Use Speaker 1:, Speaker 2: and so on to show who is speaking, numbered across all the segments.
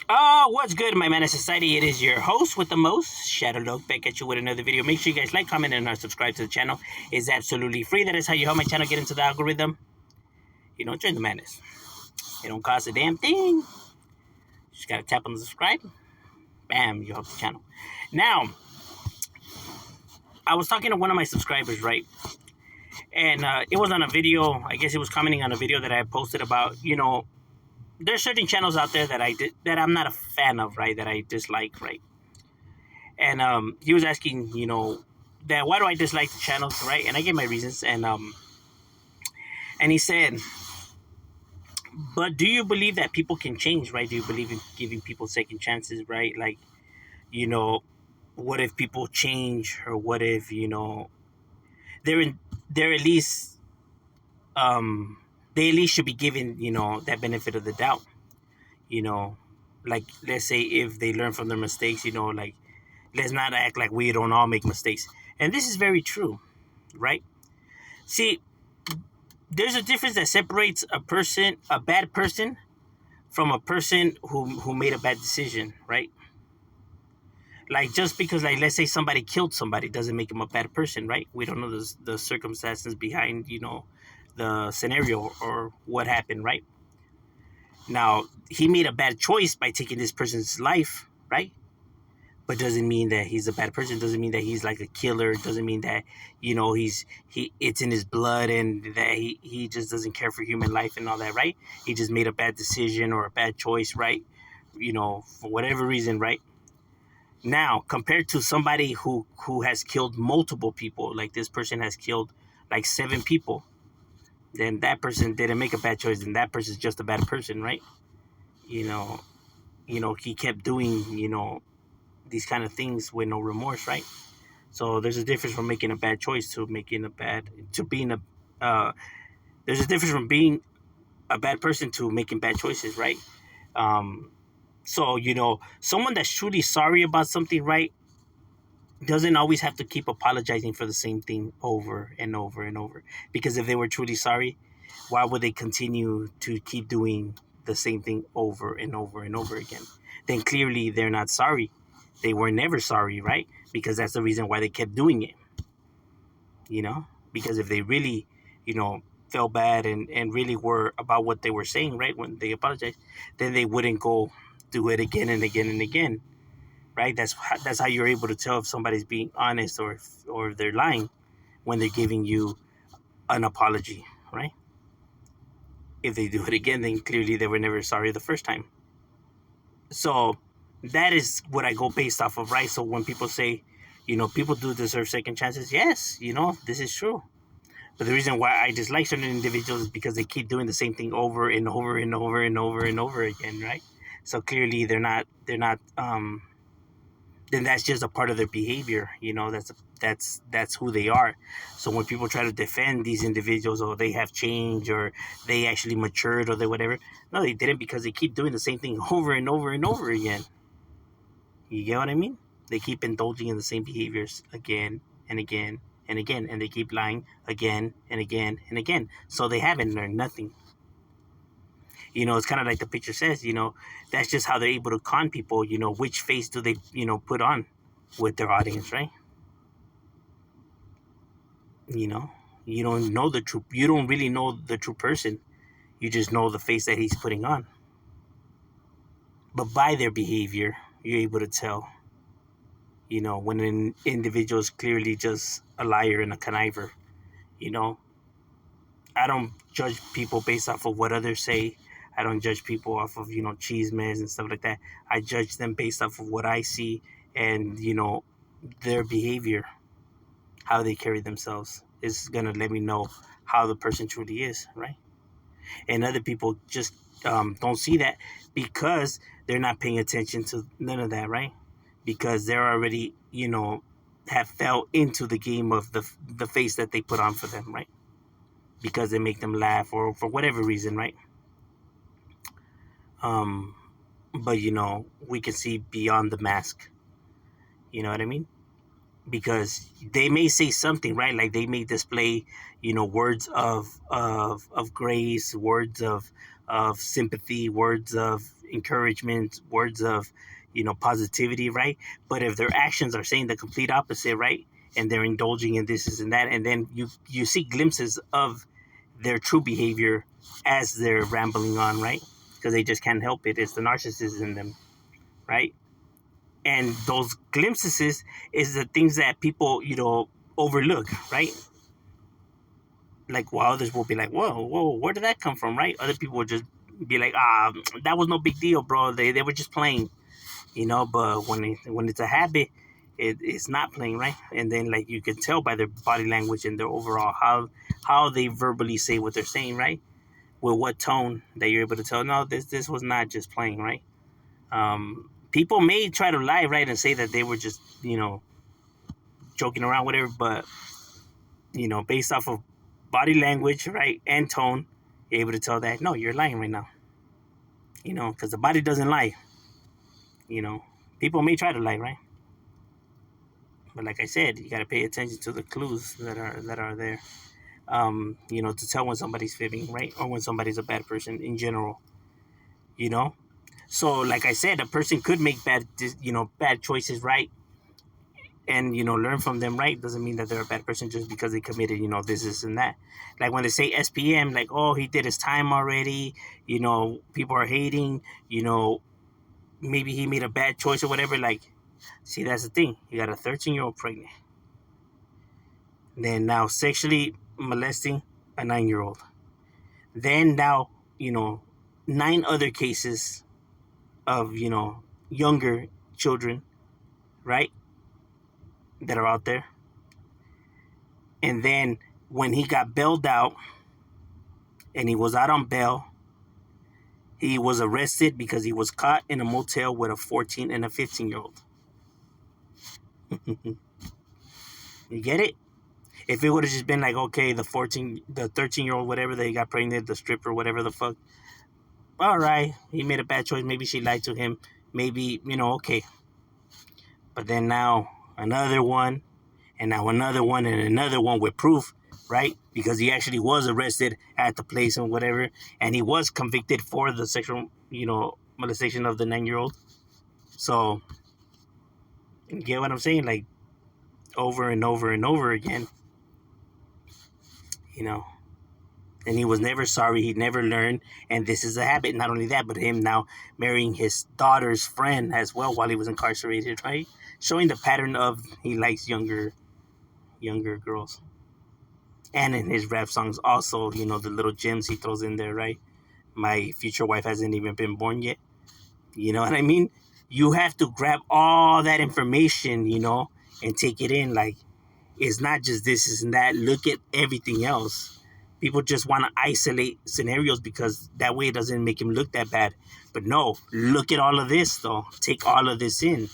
Speaker 1: What's good, my man of society? It is your host with the most, Shadow Loke, back at you with another video. Make sure you guys like, comment, and subscribe to the channel. It's absolutely free. That is how you help my channel get into the algorithm. Join the madness. It don't cost a damn thing. Just gotta tap on the subscribe. Bam, you help the channel. Now, I was talking to one of my subscribers, right? And it was on a video. I guess it was commenting on a video that I posted about, there's certain channels out there that I'm not a fan of, right? That I dislike, right? And he was asking, that why do I dislike the channels, right? And I gave my reasons, and he said, but do you believe that people can change, right? Do you believe in giving people second chances, right? Like, you know, what if people change, or what if they're at least they at least should be given that benefit of the doubt, you know, like let's say if they learn from their mistakes, like let's not act like we don't all make mistakes. And this is very true, right? See, there's a difference that separates a bad person, from a person who made a bad decision, right? Like just because, like, let's say somebody killed somebody doesn't make him a bad person, right? We don't know the circumstances behind, the scenario or what happened, right? Now, he made a bad choice by taking this person's life, right? But doesn't mean that he's a bad person. Doesn't mean that he's like a killer. Doesn't mean that it's in his blood, and that he just doesn't care for human life and all that, right? He just made a bad decision or a bad choice, right? For whatever reason, right? Now, compared to somebody who has killed multiple people, like this person has killed like 7 people, then that person didn't make a bad choice. Then that person's just a bad person, right? You know, he kept doing these kind of things with no remorse, right? So there's a difference from making a bad choice to being a there's a difference from being a bad person to making bad choices, right? So someone that's truly sorry about something, right, doesn't always have to keep apologizing for the same thing over and over and over. Because if they were truly sorry, why would they continue to keep doing the same thing over and over and over again? Then clearly they're not sorry. They were never sorry, right? Because that's the reason why they kept doing it. Because if they really, felt bad and really were about what they were saying, right, when they apologized, then they wouldn't go do it again and again and again, right? That's how you're able to tell if somebody's being honest or if they're lying, when they're giving you an apology, right? If they do it again, then clearly they were never sorry the first time. So that is what I go based off of, right? So when people say, people do deserve second chances, yes, this is true. But the reason why I dislike certain individuals is because they keep doing the same thing over and over and over and over and over again, right? So clearly they're not then that's just a part of their behavior. That's who they are. So when people try to defend these individuals, or they have changed, or they actually matured, or they whatever, no, they didn't, because they keep doing the same thing over and over and over again. You get what I mean? They keep indulging in the same behaviors again and again and again, and they keep lying again and again and again. So they haven't learned nothing. It's kind of like the picture says, that's just how they're able to con people. Which face do they, put on with their audience, right? You don't know the true, you don't really know the true person. You just know the face that he's putting on. But by their behavior, you're able to tell, when an individual is clearly just a liar and a conniver. I don't judge people based off of what others say. I don't judge people off of, chismes and stuff like that. I judge them based off of what I see, and, their behavior, how they carry themselves is going to let me know how the person truly is, right? And other people just don't see that, because they're not paying attention to none of that, right? Because they're already, have fell into the game of the face that they put on for them, right? Because they make them laugh, or for whatever reason, right? But we can see beyond the mask. You know what I mean? Because they may say something, right? Like they may display, words of grace, words of sympathy, words of encouragement, words of, positivity, right? But if their actions are saying the complete opposite, right? And they're indulging in this and that, and then you see glimpses of their true behavior as they're rambling on, right? Because they just can't help it. It's the narcissist in them, right? And those glimpses is the things that people, overlook, right? Like, while others will be like, whoa, where did that come from, right? Other people will just be like, that was no big deal, bro. They were just playing, But when it's a habit, it's not playing, right? And then, like, you can tell by their body language and their overall how they verbally say what they're saying, right? With what tone that you're able to tell. No, this was not just playing, right? People may try to lie, right, and say that they were just, joking around, whatever, but based off of body language, right, and tone, you're able to tell that no, you're lying right now. Because the body doesn't lie. People may try to lie, right? But like I said, you got to pay attention to the clues that are there. To tell when somebody's fibbing, right, or when somebody's a bad person in general. So, like I said, a person could make bad choices, right, and learn from them, right? Doesn't mean that they're a bad person just because they committed this and that. Like when they say SPM, like, oh, he did his time already, people are hating, maybe he made a bad choice or whatever. Like, see, that's the thing, you got a 13-year-old pregnant, then now sexually molesting a 9-year-old, then now 9 other cases of younger children, right, that are out there. And then when he got bailed out and he was out on bail, he was arrested because he was caught in a motel with a 14 and a 15-year-old. You get it? If it would have just been like, okay, the 13-year-old, whatever, that he got pregnant, the stripper, whatever the fuck, all right, he made a bad choice. Maybe she lied to him. Maybe, okay. But then now another one, and now another one, and another one with proof, right? Because he actually was arrested at the place and whatever, and he was convicted for the sexual, molestation of the 9-year-old. So, you get what I'm saying? Like, over and over and over again, And he was never sorry. He never learned. And this is a habit. Not only that, but him now marrying his daughter's friend as well while he was incarcerated, right? Showing the pattern of he likes younger girls. And in his rap songs also, the little gems he throws in there, right? My future wife hasn't even been born yet. You know what I mean? You have to grab all that information, and take it in. Like, it's not just this and that. Look at everything else. People just want to isolate scenarios because that way it doesn't make him look that bad. But no, look at all of this, though. Take all of this in.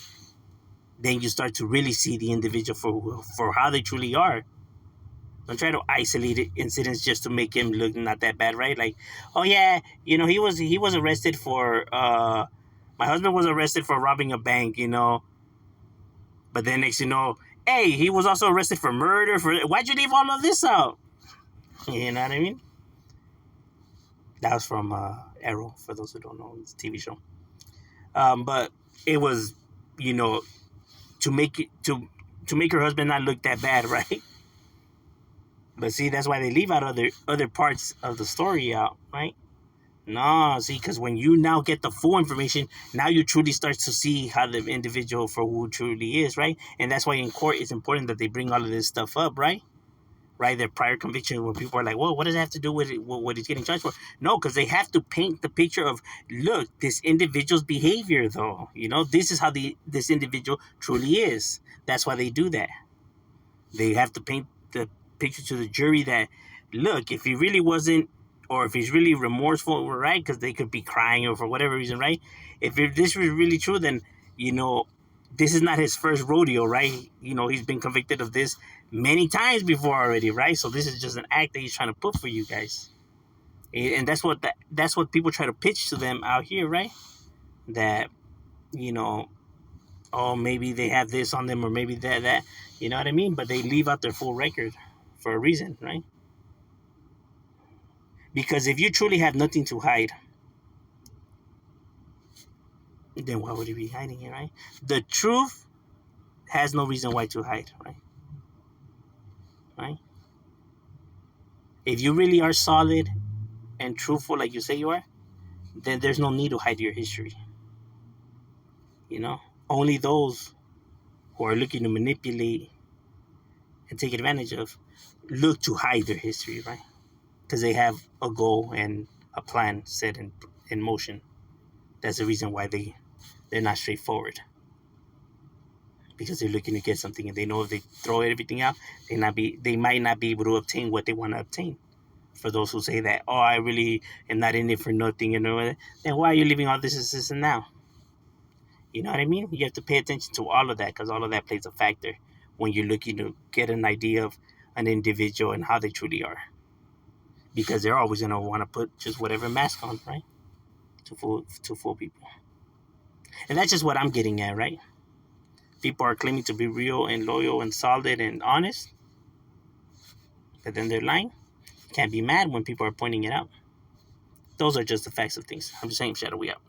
Speaker 1: Then you start to really see the individual for how they truly are. Don't try to isolate incidents just to make him look not that bad, right? Like, oh yeah, he was arrested for my husband was arrested for robbing a bank, But then next hey, he was also arrested for murder. Why'd you leave all of this out? You know what I mean? That was from Arrow, for those who don't know. It's a TV show. But it was, to make her husband not look that bad, right? But see, that's why they leave out other parts of the story out, right? No, see, because when you now get the full information, now you truly start to see how the individual for who truly is, right? And that's why in court it's important that they bring all of this stuff up, right? Right, their prior conviction, where people are like, well, what does that have to do with it, what he's getting charged for? No, because they have to paint the picture of, look, this individual's behavior, though. This is how this individual truly is. That's why they do that. They have to paint the picture to the jury that, look, if he really wasn't, or if he's really remorseful, right, because they could be crying or for whatever reason, right? If this was really true, then, this is not his first rodeo, right? He's been convicted of this many times before already, right? So this is just an act that he's trying to put for you guys. And that's what people try to pitch to them out here, right? That, oh, maybe they have this on them or maybe that, you know what I mean? But they leave out their full record for a reason, right? Because if you truly have nothing to hide, then why would he be hiding it, right? The truth has no reason why to hide, right? Right? If you really are solid and truthful like you say you are, then there's no need to hide your history. You know, only those who are looking to manipulate and take advantage of look to hide their history, right? Because they have a goal and a plan set in motion. That's the reason why they're not straightforward, because they're looking to get something, and they know if they throw everything out, they might not be able to obtain what they want to obtain. For those who say that, oh, I really am not in it for nothing, then why are you leaving all this and now? You know what I mean? You have to pay attention to all of that, because all of that plays a factor when you're looking to get an idea of an individual and how they truly are. Because they're always gonna want to put just whatever mask on, right? To fool people, and that's just what I'm getting at, right? People are claiming to be real and loyal and solid and honest, but then they're lying. Can't be mad when people are pointing it out. Those are just the facts of things. I'm just saying, Shadow, we out.